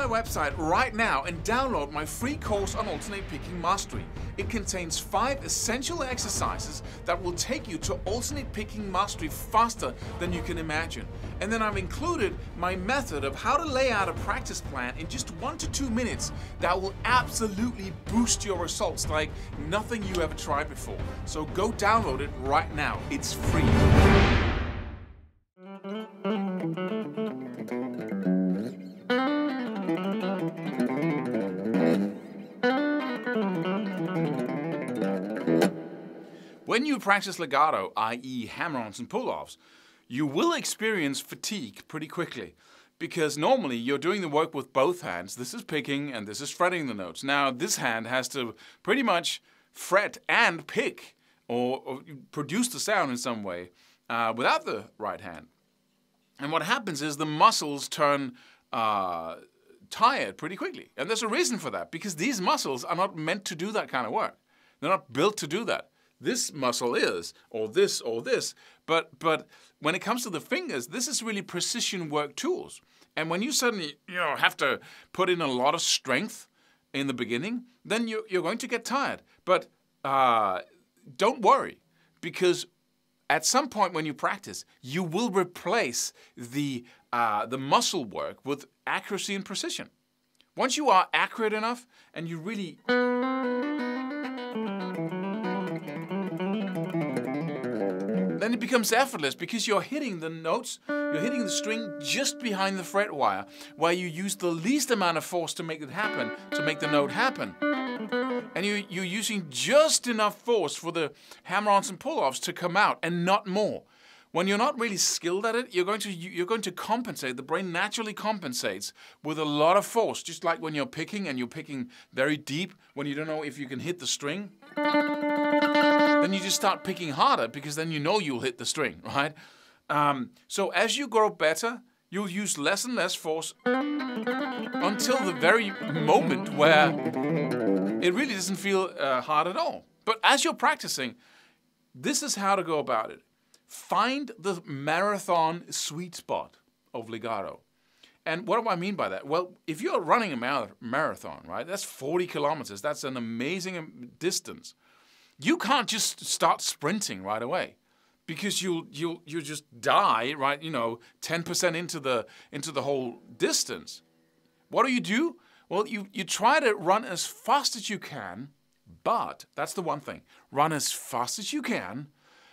my website right now and download my free course on alternate picking mastery. It contains 5 essential exercises that will take you to alternate picking mastery faster than you can imagine. And then I've included my method of how to lay out a practice plan in just 1 to 2 minutes that will absolutely boost your results like nothing you ever tried before. So go download it right now. It's free. When you practice legato, i.e. hammer-ons and pull-offs, you will experience fatigue pretty quickly because normally you're doing the work with both hands. This is picking and this is fretting the notes. Now this hand has to pretty much fret and pick or produce the sound in some way without the right hand. And what happens is the muscles turn tired pretty quickly. And there's a reason for that, because these muscles are not meant to do that kind of work. They're not built to do that. This muscle is, or this, but when it comes to the fingers, this is really precision work tools. And when you suddenly have to put in a lot of strength in the beginning, then you're going to get tired. But don't worry, because at some point when you practice, you will replace the muscle work with accuracy and precision. Once you are accurate enough and you really then it becomes effortless because you're hitting the notes, you're hitting the string just behind the fret wire, where you use the least amount of force to make it happen, to make the note happen. And you're using just enough force for the hammer-ons and pull-offs to come out and not more. When you're not really skilled at it, you're going to compensate. The brain naturally compensates with a lot of force, just like when you're picking and you're picking very deep when you don't know if you can hit the string. Then you just start picking harder because then you know you'll hit the string, right? So as you grow better, you'll use less and less force until the very moment where it really doesn't feel hard at all. But as you're practicing, this is how to go about it. Find the marathon sweet spot of legato. And what do I mean by that? Well, if you're running a marathon, right, that's 40 kilometers. That's an amazing distance. You can't just start sprinting right away because you'll just die, right? 10% into the whole distance. What do? Well, you try to run as fast as you can, but that's the one thing. Run as fast as you can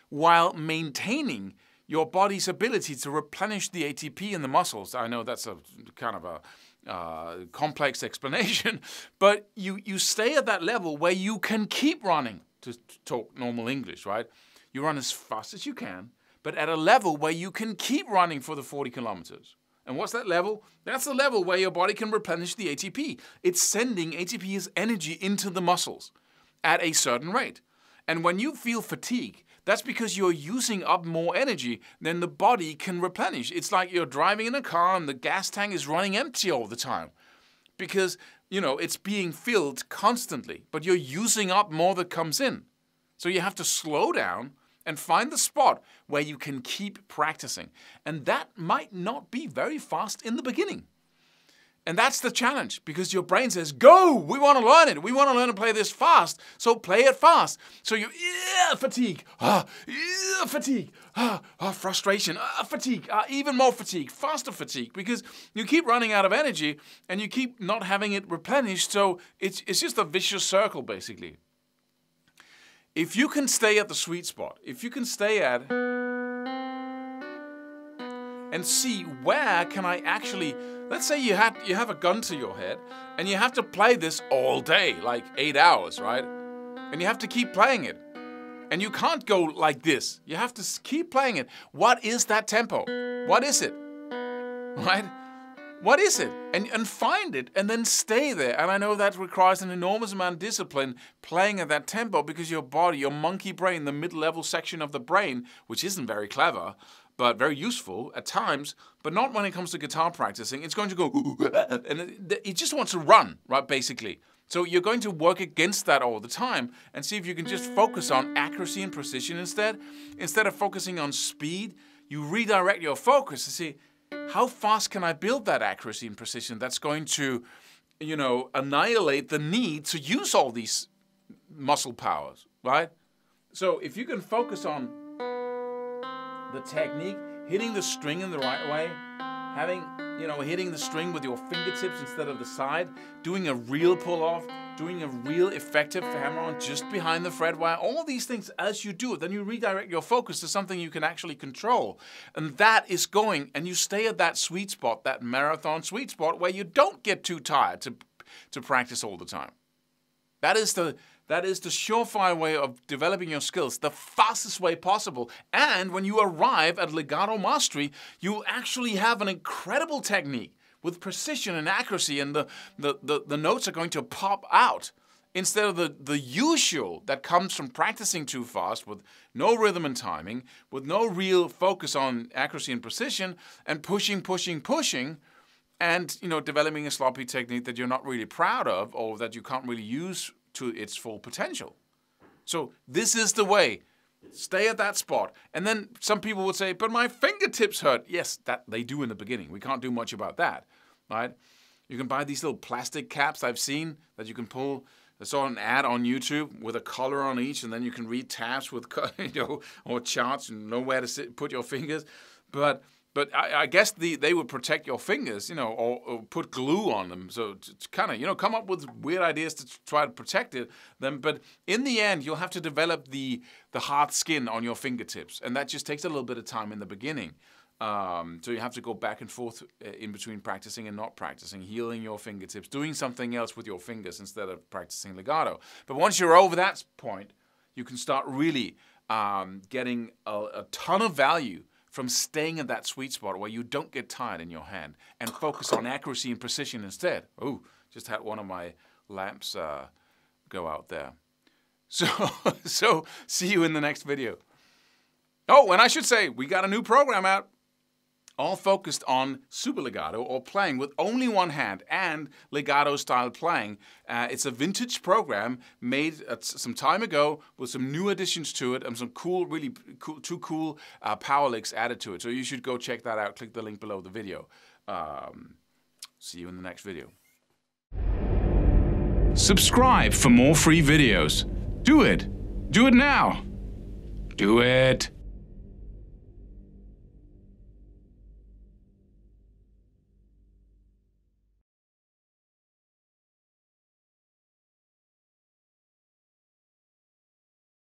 while maintaining your body's ability to replenish the ATP in the muscles. I know that's a kind of a complex explanation, but you stay at that level where you can keep running, to talk normal English, right? You run as fast as you can, but at a level where you can keep running for the 40 kilometers. And what's that level? That's the level where your body can replenish the ATP. It's sending ATP as energy into the muscles at a certain rate. And when you feel fatigue, that's because you're using up more energy than the body can replenish. It's like you're driving in a car and the gas tank is running empty all the time because, it's being filled constantly, but you're using up more that comes in. So you have to slow down and find the spot where you can keep practicing. And that might not be very fast in the beginning. And that's the challenge, because your brain says, go, we want to learn it. We want to learn to play this fast, so play it fast. So you, fatigue, fatigue, frustration, fatigue, even more fatigue, faster fatigue, because you keep running out of energy and you keep not having it replenished, so it's just a vicious circle, basically. If you can stay at the sweet spot, if you can stay at and see where can I actually, let's say you have a gun to your head and you have to play this all day, like 8 hours, right? And you have to keep playing it. And you can't go like this. You have to keep playing it. What is that tempo? What is it? Right? What is it? And find it and then stay there. And I know that requires an enormous amount of discipline playing at that tempo because your body, your monkey brain, the mid-level section of the brain, which isn't very clever, but very useful at times, but not when it comes to guitar practicing. It's going to go, and it just wants to run, right, basically. So you're going to work against that all the time and see if you can just focus on accuracy and precision instead. Instead of focusing on speed, you redirect your focus to see, how fast can I build that accuracy and precision that's going to, annihilate the need to use all these muscle powers, right? So if you can focus on the technique, hitting the string in the right way, hitting the string with your fingertips instead of the side, doing a real pull-off, doing a real effective hammer-on just behind the fret wire, all these things as you do it, then you redirect your focus to something you can actually control. And that is going, and you stay at that sweet spot, that marathon sweet spot, where you don't get too tired to practice all the time. That is the surefire way of developing your skills, the fastest way possible. And when you arrive at legato mastery, you actually have an incredible technique with precision and accuracy, and the notes are going to pop out instead of the usual that comes from practicing too fast with no rhythm and timing, with no real focus on accuracy and precision, and pushing, and developing a sloppy technique that you're not really proud of or that you can't really use to its full potential. So this is the way. Stay at that spot. And then some people would say, but my fingertips hurt. Yes, that they do in the beginning. We can't do much about that, right? You can buy these little plastic caps I've seen that you can pull. I saw an ad on YouTube with a color on each, and then you can read tabs with, or charts and know where to put your fingers. But I guess they would protect your fingers, or put glue on them. So to kind of, come up with weird ideas to try to protect them. But in the end, you'll have to develop the hard skin on your fingertips. And that just takes a little bit of time in the beginning. So you have to go back and forth in between practicing and not practicing, healing your fingertips, doing something else with your fingers instead of practicing legato. But once you're over that point, you can start really getting a ton of value from staying in that sweet spot where you don't get tired in your hand and focus on accuracy and precision instead. Oh, just had one of my lamps go out there. So see you in the next video. Oh, and I should say, we got a new program out, all focused on super legato, or playing with only one hand and legato style playing. It's a vintage program made some time ago with some new additions to it and some really cool power licks added to it. So you should go check that out. Click the link below the video. See you in the next video. Subscribe for more free videos. Do it. Do it now. Do it.